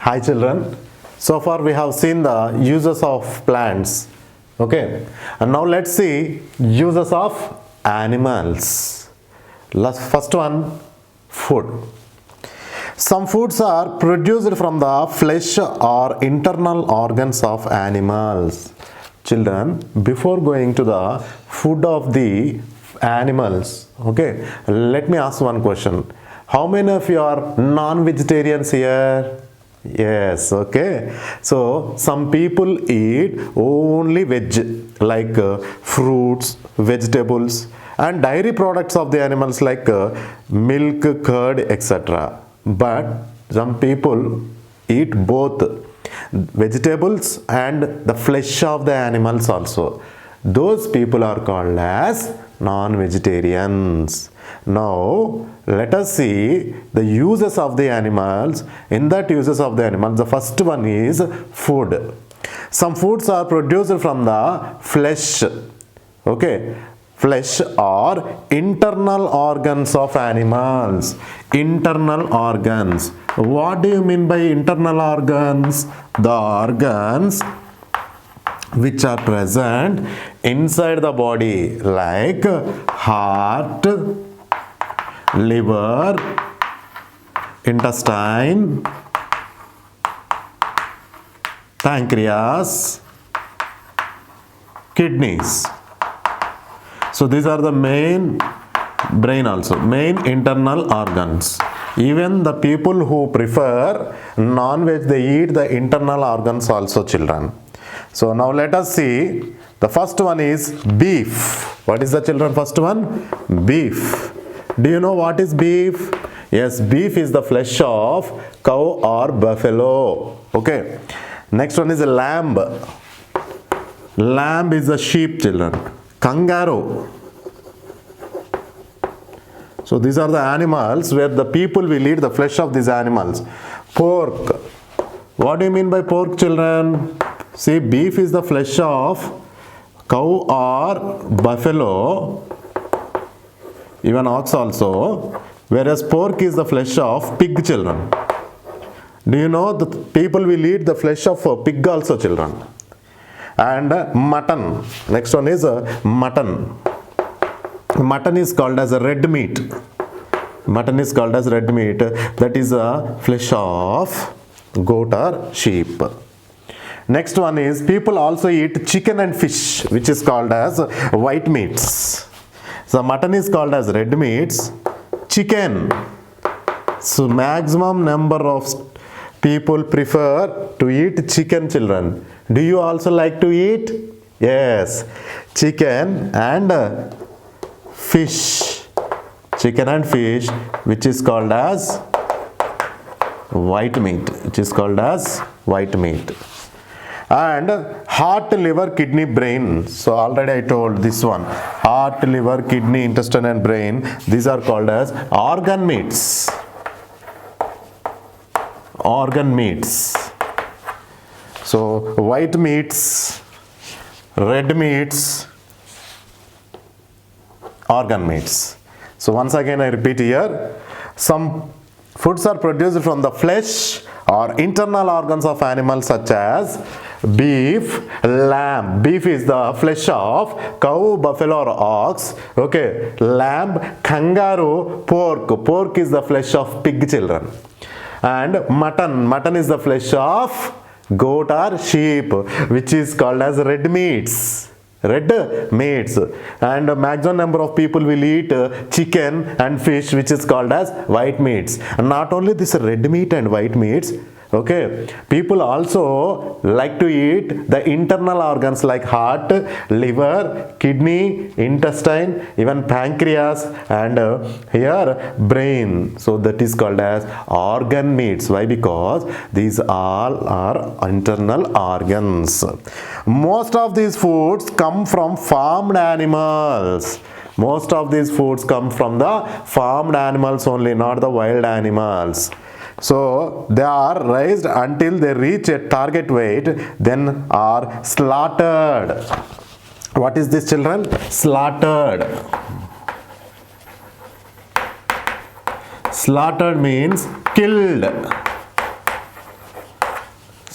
Hi children. So far we have seen the uses of plants. Okay. And now let's see uses of animals. First one, food. Some foods are produced from the flesh or internal organs of animals. Children, before going to the food of the animals, okay, let me ask one question. How many of you are non-vegetarians here? Yes, okay. So some people eat only veg, like fruits, vegetables, and dairy products of the animals like milk, curd, etc. But some people eat both vegetables and the flesh of the animals also. Those people are called as non-vegetarians. Now let us see the uses of the animals. In that uses of the animals, the first one is food. Some foods are produced from the flesh, okay, flesh or internal organs of animals. Internal organs. What do you mean by internal organs? The organs which are present inside the body, like heart, liver, intestine, pancreas, kidneys. So these are the main, brain also, main internal organs. Even the people who prefer non-veg, they eat the internal organs also, children. So now let us see. The first one is beef. What is the children first one? Beef. Do you know what is beef? Yes, beef is the flesh of cow or buffalo. Okay. Next one is lamb. Lamb is a sheep, children. Kangaroo. So these are the animals where the people will eat the flesh of these animals. Pork. What do you mean by pork, children? See, beef is the flesh of cow or buffalo, even ox also, whereas pork is the flesh of pig, children. Do you know the people will eat the flesh of pig also, children? And mutton. Next one is mutton. Mutton is called as a red meat. Mutton is called as red meat. That is a flesh of goat or sheep. Next one is people also eat chicken and fish, which is called as white meats. So mutton is called as red meats. Chicken. So maximum number of people prefer to eat chicken, children. Do you also like to eat? Yes. Chicken and fish. Chicken and fish, which is called as white meat. Which is called as white meat. And heart, liver, kidney, brain. So already I told this one. Heart, liver, kidney, intestine and brain. These are called as organ meats. Organ meats. So white meats, red meats, organ meats. So once again I repeat here. Some foods are produced from the flesh or internal organs of animals such as beef, lamb. Beef is the flesh of cow, buffalo or ox. Okay. Lamb, kangaroo, pork. Pork is the flesh of pig, children. And mutton. Mutton is the flesh of goat or sheep, which is called as red meats. Red meats. And maximum number of people will eat chicken and fish, which is called as white meats. And not only this red meat and white meats, okay, people also like to eat the internal organs like heart, liver, kidney, intestine, even pancreas, and here brain. So that is called as organ meats. Why? Because these all are internal organs. Most of these foods come from farmed animals. Most of these foods come from the farmed animals only, not the wild animals. So they are raised until they reach a target weight, then are slaughtered. What is this, children? Slaughtered. Slaughtered means killed.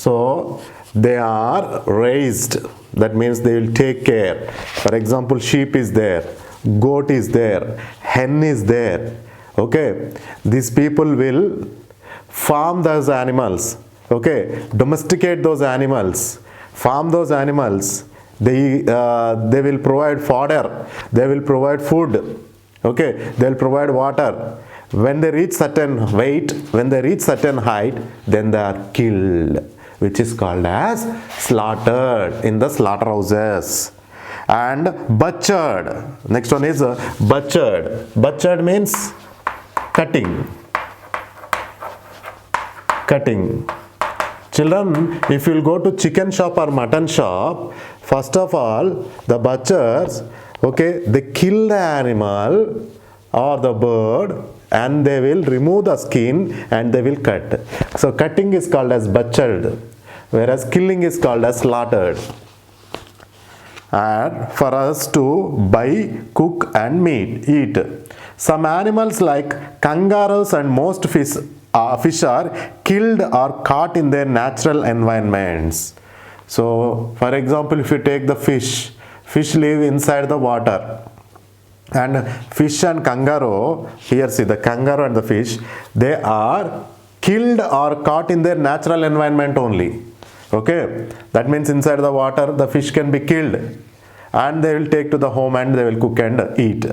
So they are raised, that means they will take care. For example, sheep is there, goat is there, hen is there. Okay, these people will farm those animals. Okay, domesticate those animals, farm those animals. They will provide fodder, they will provide food. Okay, they will provide water. When they reach certain weight, when they reach certain height, then they are killed, which is called as slaughtered in the slaughterhouses. And butchered, next one is butchered. Butchered means cutting. Children, if you will go to chicken shop or mutton shop, first of all, the butchers, okay, they kill the animal or the bird, and they will remove the skin and they will cut. So cutting is called as butchered, whereas killing is called as slaughtered. And for us to buy, cook and eat. Some animals like kangaroos and most fish are killed or caught in their natural environments. So for example, if you take the fish live inside the water, and fish and kangaroo, here see the kangaroo and the fish, they are killed or caught in their natural environment only. Okay, that means inside the water the fish can be killed and they will take to the home and they will cook and eat.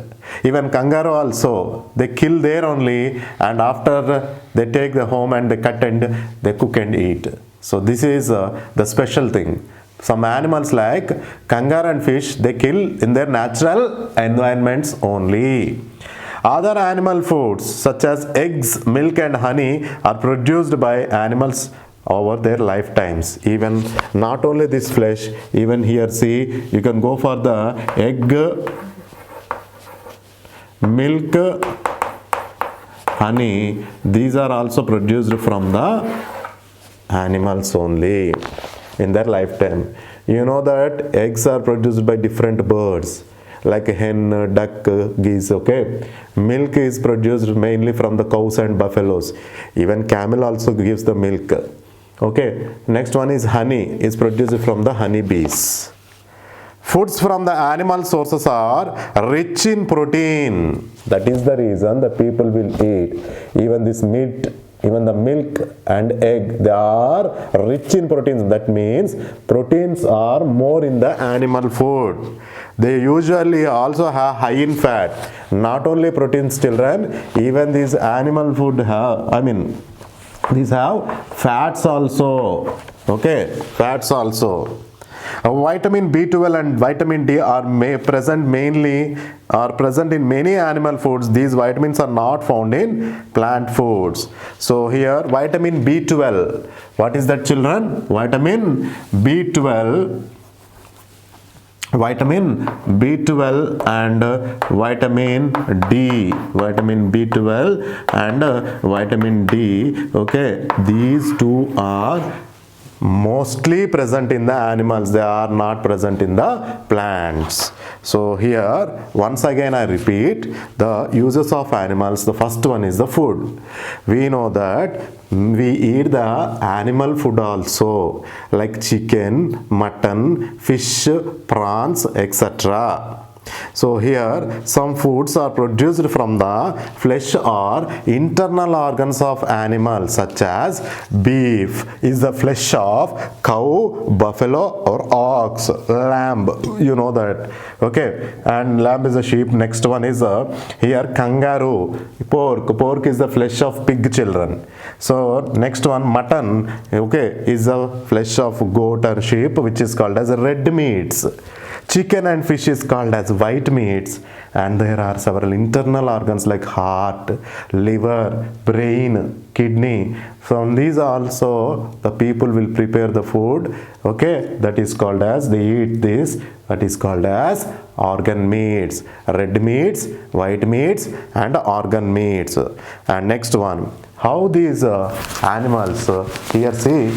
Even kangaroo also, they kill there only, and after they take the home and they cut and they cook and eat. So this is the special thing. Some animals like kangaroo and fish, they kill in their natural environments only. Other animal foods such as eggs, milk and honey are produced by animals over their lifetimes. Even not only this flesh, even here see, you can go for the egg, milk, honey, these are also produced from the animals only in their lifetime. You know that eggs are produced by different birds like hen, duck, geese. Okay, milk is produced mainly from the cows and buffaloes. Even camel also gives the milk. Okay, next one is honey, is produced from the honey bees. Foods from the animal sources are rich in protein. That is the reason the people will eat. Even this meat, even the milk and egg, they are rich in proteins. That means proteins are more in the animal food. They usually also have high in fat. Not only proteins, children, even these animal food have, these have fats also. Okay, fats also. Vitamin B12 and vitamin D are present in many animal foods. These vitamins are not found in plant foods. So here vitamin B12, what is that, children? Vitamin B12 and vitamin D, vitamin B12 and vitamin D. Okay, these two are mostly present in the animals, they are not present in the plants. So here once again I repeat the uses of animals. The first one is the food. We know that we eat the animal food also, like chicken, mutton, fish, prawns, etc. So here some foods are produced from the flesh or internal organs of animals, such as beef is the flesh of cow, buffalo or ox, lamb, you know that. Okay, and lamb is a sheep. Next one is here kangaroo, pork is the flesh of pig, children. So next one, mutton, okay, is the flesh of goat or sheep, which is called as red meats. Chicken and fish is called as white meats, and there are several internal organs like heart, liver, brain, kidney. From these also the people will prepare the food. Okay, that is called as, they eat this, that is called as organ meats. Red meats, white meats and organ meats. And next one, how these animals, here see,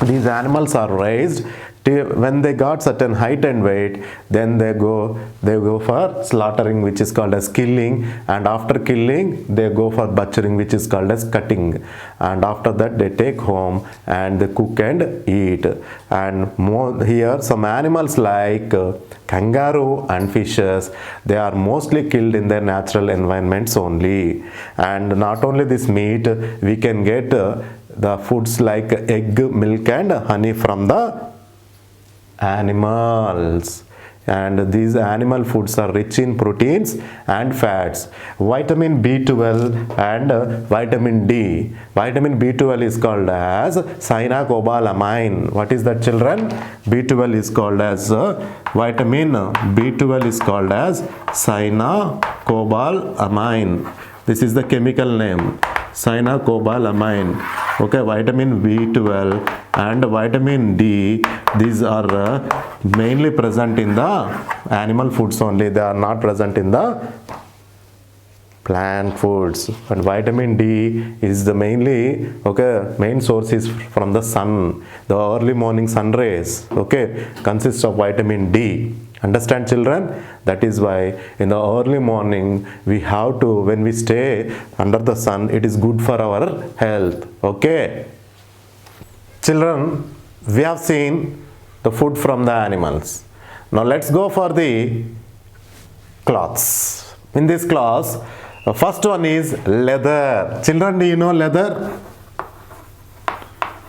these animals are raised when they got certain height and weight, then they go for slaughtering, which is called as killing, and after killing they go for butchering, which is called as cutting, and after that they take home and they cook and eat. And more here, some animals like kangaroo and fishes, they are mostly killed in their natural environments only. And not only this meat, we can get the foods like egg, milk and honey from the animals. And these animal foods are rich in proteins and fats, vitamin B12 and vitamin D. Vitamin B12 is called as cyanocobalamin. What is that, children? B12 is called as vitamin B12 is called as cyanocobalamin. This is the chemical name, cyanocobalamin. Okay, vitamin B12 and vitamin D, these are mainly present in the animal foods only. They are not present in the plant foods. And vitamin D is the main source is from the sun. The early morning sun rays, consists of vitamin D. Understand, children? That is why in the early morning we have to, when we stay under the sun, it is good for our health. Okay, children, we have seen the food from the animals. Now let's go for the cloths. In this class, the first one is leather. Children, do you know leather?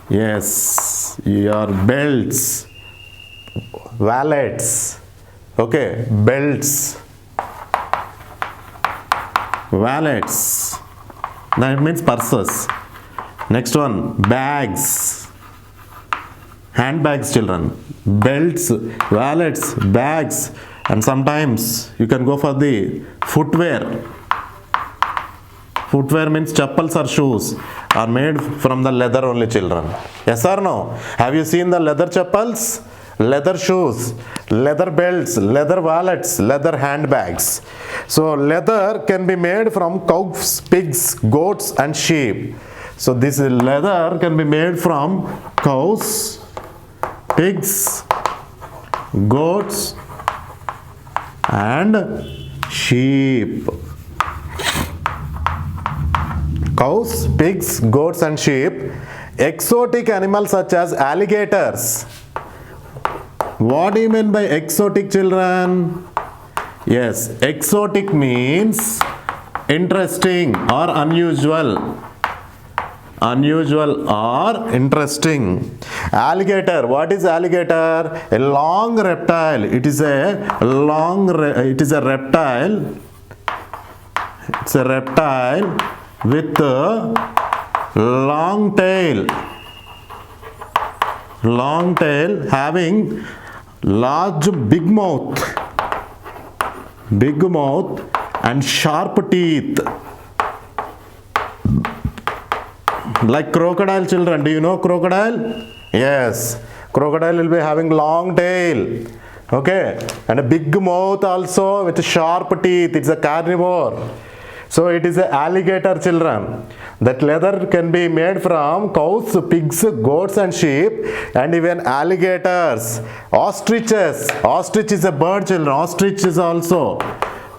Yes, your belts, wallets, belts, wallets, that means purses. Next one, bags, handbags, children, belts, wallets, bags, and sometimes you can go for the footwear. Footwear means chappals or shoes are made from the leather only, children. Yes or no? Have you seen the leather chappals, leather shoes, leather belts, leather wallets, leather handbags? So leather can be made from cows, pigs, goats and sheep. So this leather can be made from cows, pigs, goats and sheep. Cows, pigs, goats and sheep. Exotic animals such as alligators. What do you mean by exotic, children? Yes, exotic means interesting or unusual. Unusual or interesting. Alligator, what is alligator? A long reptile. It is a reptile. It's a reptile with a long tail. Long tail having large big mouth and sharp teeth. Like crocodile, children. Do you know crocodile? Yes. Crocodile will be having long tail. And a big mouth also with sharp teeth. It's a carnivore. So it is an alligator, children. That leather can be made from cows, pigs, goats and sheep, and even alligators. Ostriches. Ostrich is a bird, children. Ostrich is also.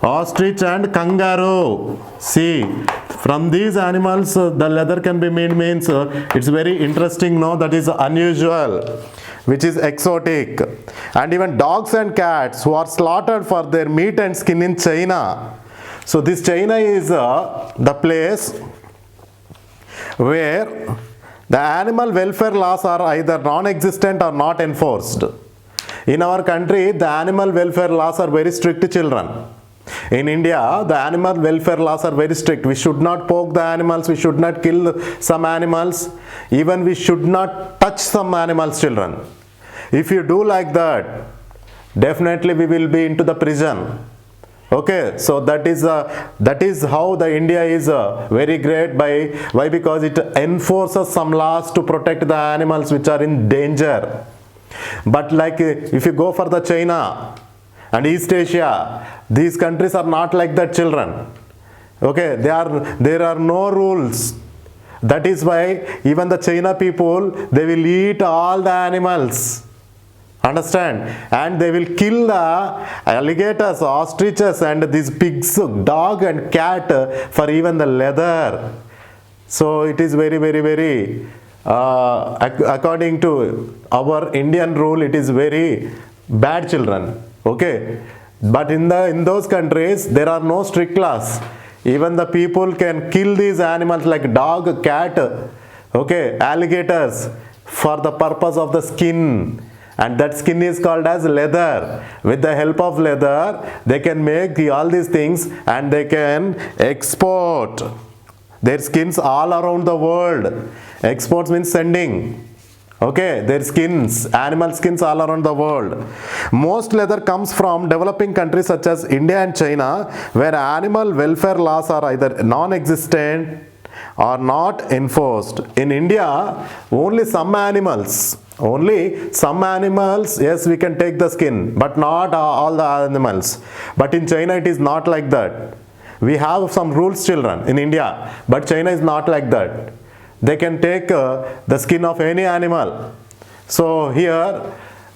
Ostrich and kangaroo. See, from these animals the leather can be made means it's very interesting, no? That is unusual, which is exotic. And even dogs and cats who are slaughtered for their meat and skin in China. So this China is the place where the animal welfare laws are either non-existent or not enforced. In our country, the animal welfare laws are very strict, children. In India, the animal welfare laws are very strict. We should not poke the animals, we should not kill some animals, even we should not touch some animals, children. If you do like that, definitely we will be into the prison. So that is how the India is very great. Why? Because it enforces some laws to protect the animals which are in danger. But like if you go for the China and East Asia, these countries are not like that, children. There are no rules. That is why even the China people, they will eat all the animals. Understand? And they will kill the alligators, ostriches, and these pigs, dog and cat for even the leather. So it is very, very, very, according to our Indian rule, it is very bad, children. Okay, but in those countries there are no strict laws. Even the people can kill these animals like dog, cat, okay, alligators for the purpose of the skin. And that skin is called as leather. With the help of leather, they can make all these things and they can export their skins all around the world. Exports means sending. Okay, their skins, animal skins all around the world. Most leather comes from developing countries such as India and China, where animal welfare laws are either non-existent or not enforced. In India, only some animals, yes, we can take the skin, but not all the animals. But in China, it is not like that. We have some rules, children, in India, but China is not like that. They can take the skin of any animal. So here,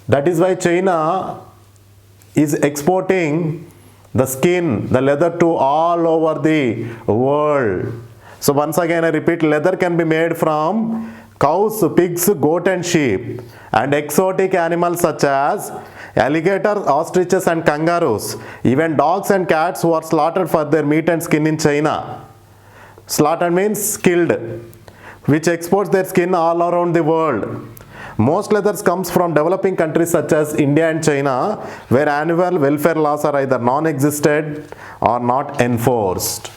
that is why China is exporting the skin, the leather to all over the world. So once again I repeat, leather can be made from cows, pigs, goat and sheep, and exotic animals such as alligators, ostriches and kangaroos. Even dogs and cats who are slaughtered for their meat and skin in China. Slaughtered means killed, which exports their skin all around the world. Most leathers comes from developing countries such as India and China, where animal welfare laws are either non-existent or not enforced.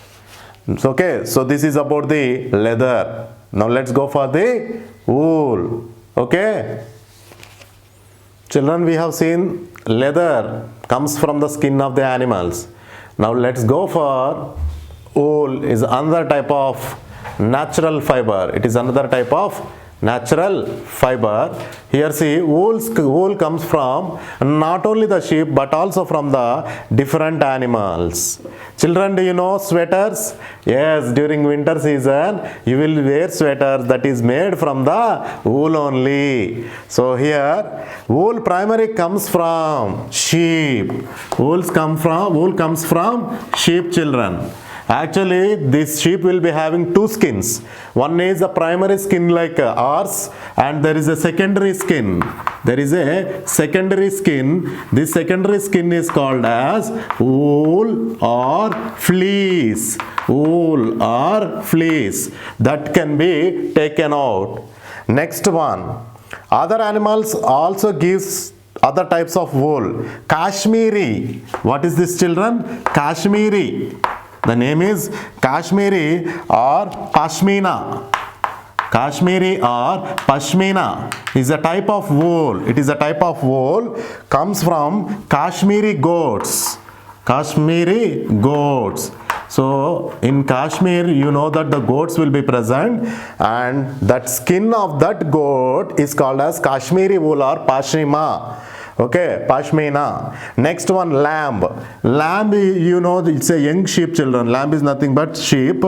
Okay, so this is about the leather. Now let's go for the wool. Okay, children, we have seen leather comes from the skin of the animals. Now let's go for wool. Is another type of natural fiber. It is another type of natural fiber. Here see, wool comes from not only the sheep but also from the different animals. Children, do you know sweaters? Yes, during winter season you will wear sweaters that is made from the wool only. So here wool primary comes from sheep. Wool comes from sheep, children. Actually, this sheep will be having two skins. One is the primary skin like ours, and there is a secondary skin. There is a secondary skin. This secondary skin is called as wool or fleece. Wool or fleece. That can be taken out. Next one. Other animals also gives other types of wool. Kashmiri. What is this, children? Kashmiri. The name is Kashmiri or Pashmina. Kashmiri or Pashmina is a type of wool. It is a type of wool comes from Kashmiri goats. Kashmiri goats. So in Kashmir, you know that the goats will be present, and that skin of that goat is called as Kashmiri wool or Pashmina. Okay, Pashmina. Next one, lamb. Lamb, you know, it's a young sheep, children. Lamb is nothing but sheep.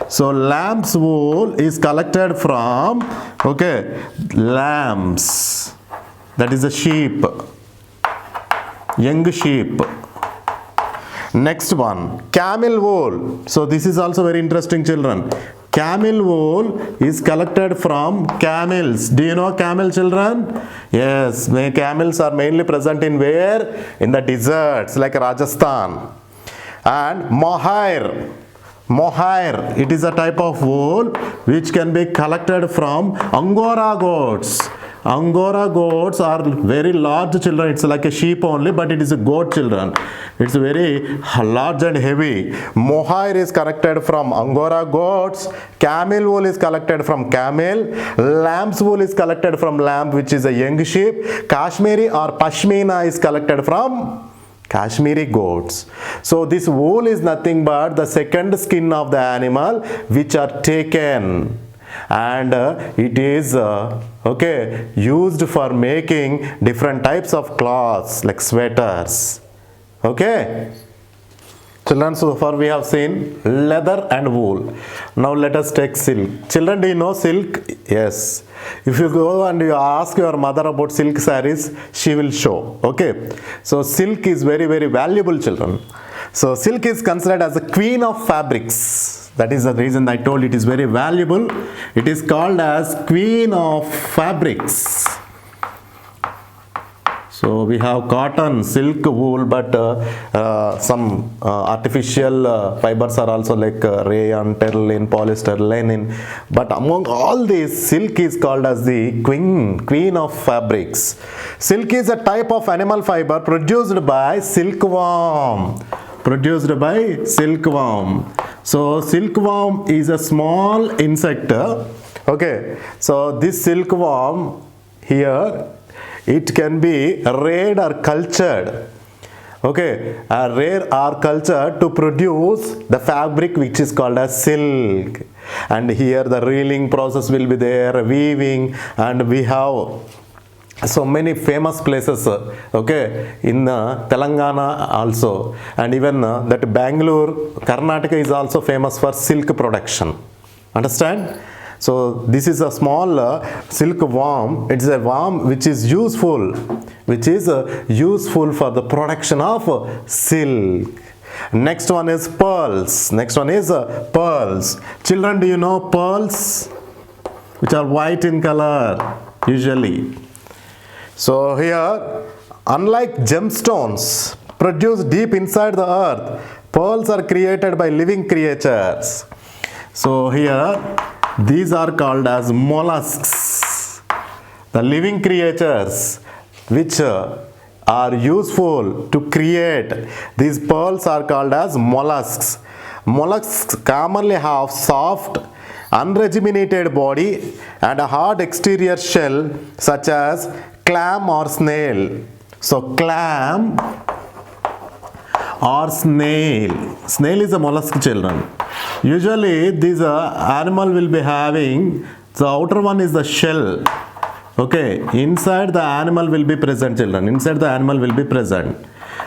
So lamb's wool is collected from, okay, lambs. That is a sheep. Young sheep. Next one, camel wool. So this is also very interesting, children. Camel wool is collected from camels. Do you know camel, children? Yes, camels are mainly present in where? In the deserts like Rajasthan. And mohair. Mohair, it is a type of wool which can be collected from Angora goats. Angora goats are very large, children. It's like a sheep only, but it is a goat, children. It's very large and heavy. Mohair is collected from Angora goats. Camel wool is collected from camel. Lamb's wool is collected from lamb, which is a young sheep. Kashmiri or Pashmina is collected from Kashmiri goats. So this wool is nothing but the second skin of the animal which are taken, and it is okay, used for making different types of cloths like sweaters. Okay, Children, so far we have seen leather and wool. Now let us take silk. Children, do you know silk? Yes. If you go and you ask your mother about silk sarees, she will show. Okay. So silk is very, very valuable, children. So silk is considered as the queen of fabrics. That is the reason I told it is very valuable. It is called as queen of fabrics. So we have cotton, silk, wool, but some artificial fibers are also like rayon, terylene, polyester, linen. But among all these, silk is called as the queen of fabrics. Silk is a type of animal fiber produced by silkworm. So silkworm is a small insect. Okay. So this silkworm here, it can be reared or cultured. Okay, reared or cultured to produce the fabric which is called as silk. And here the reeling process will be there, weaving, and we have so many famous places, okay, in Telangana also, and even that Bangalore, Karnataka is also famous for silk production. Understand? So this is a small silk worm. It is a worm which is useful for the production of silk. Next one is pearls. Children, do you know pearls? Which are white in color usually. So here, unlike gemstones produced deep inside the earth, pearls are created by living creatures. So here, these are called as mollusks. The living creatures which are useful to create these pearls are called as mollusks. Mollusks commonly have soft, unregimented body and a hard exterior shell such as clam or snail. So clam or snail. Snail is a mollusk, children. Usually this animal will be having, the outer one is the shell. Okay, inside the animal will be present, children.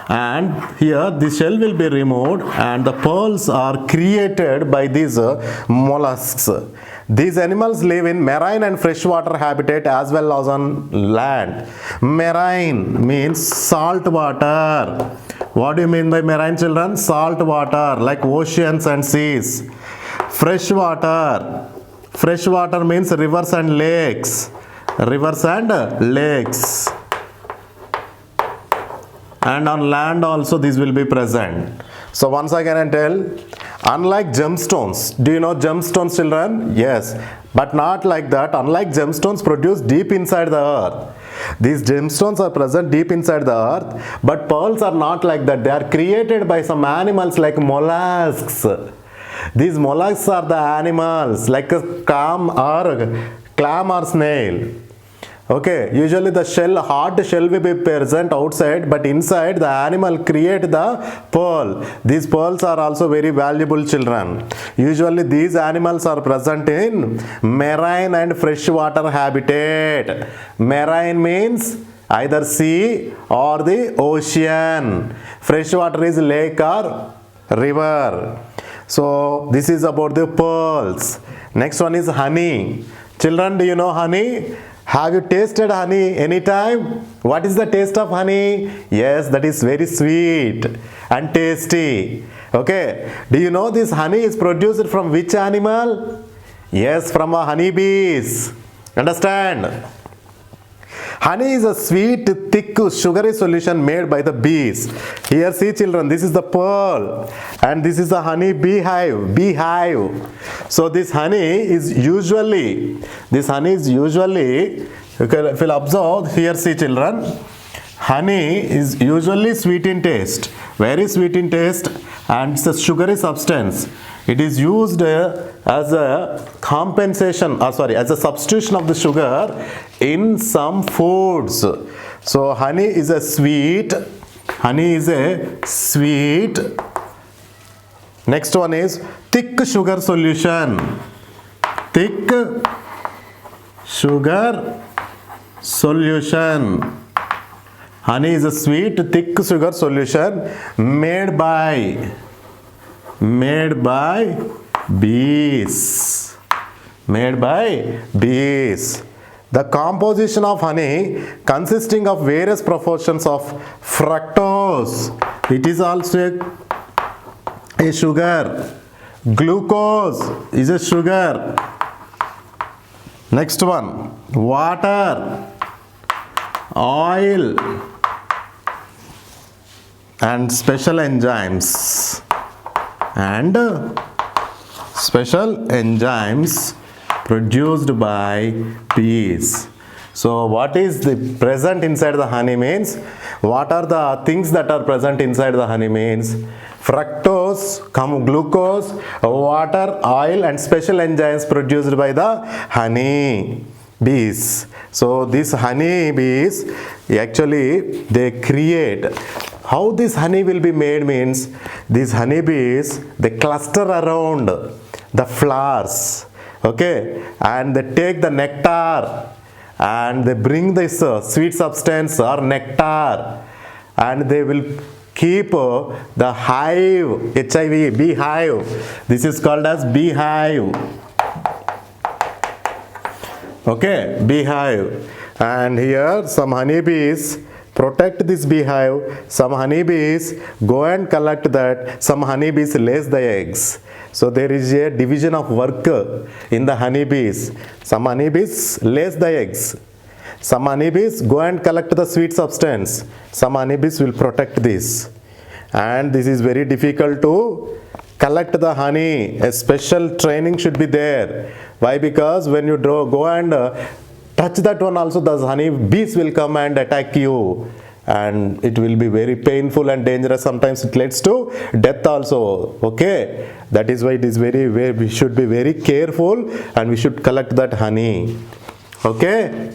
And here the shell will be removed and the pearls are created by these mollusks. These animals live in marine and freshwater habitat as well as on land. Marine means salt water. What do you mean by marine, children? Salt water, like oceans and seas. Freshwater means rivers and lakes. And on land also this will be present. So once again I tell, unlike gemstones, do you know gemstones, children? Yes, but not like that. Unlike gemstones produced deep inside the earth, these gemstones are present deep inside the earth, but pearls are not like that. They are created by some animals like mollusks. These mollusks are the animals like a clam or snail. Okay, usually the hard shell will be present outside, but inside the animal create the pearl. These pearls are also very valuable, children. Usually these animals are present in marine and freshwater habitat. Marine means either sea or the ocean. Freshwater is lake or river. So this is about the pearls. Next one is honey. Children, do you know honey? Have you tasted honey anytime? What is the taste of honey? Yes, that is very sweet and tasty. Okay. Do you know this honey is produced from which animal? Yes, from a honeybees. Understand? Honey is a sweet, thick, sugary solution made by the bees. Here, see, children, this is the pearl and this is the honey beehive. So this honey is usually, if you'll observe here, see, children, honey is usually sweet in taste, very sweet in taste, and it's a sugary substance. It is used as a compensation, as a substitution of the sugar in some foods. So honey is a sweet. Next one is thick sugar solution. Honey is a sweet, thick sugar solution made by made by bees. Made by bees. The composition of honey consisting of various proportions of fructose. It is also a sugar. Glucose is a sugar. Next one, water, oil, and special enzymes. And special enzymes produced by bees. So what is the present inside the honey means? What are the things that are present inside the honey means? Fructose, glucose, water, oil, and special enzymes produced by the honey bees. So these honey bees, actually they create. How this honey will be made means, these honey bees, they cluster around the flowers, okay, and they take the nectar and they bring this sweet substance or nectar, and they will keep the hive, HIV, beehive. This is called as beehive. Okay, beehive. And here some honeybees protect this beehive. Some honeybees go and collect that. Some honeybees lays the eggs. So there is a division of work in the honeybees. Some honeybees lays the eggs. Some honeybees go and collect the sweet substance. Some honeybees will protect this. And this is very difficult to collect the honey. A special training should be there. Why? Because when you go and touch that one also, the honey bees will come and attack you, and it will be very painful and dangerous. Sometimes it leads to death also. Okay, that is why it is we should be very careful, and we should collect that honey. Okay.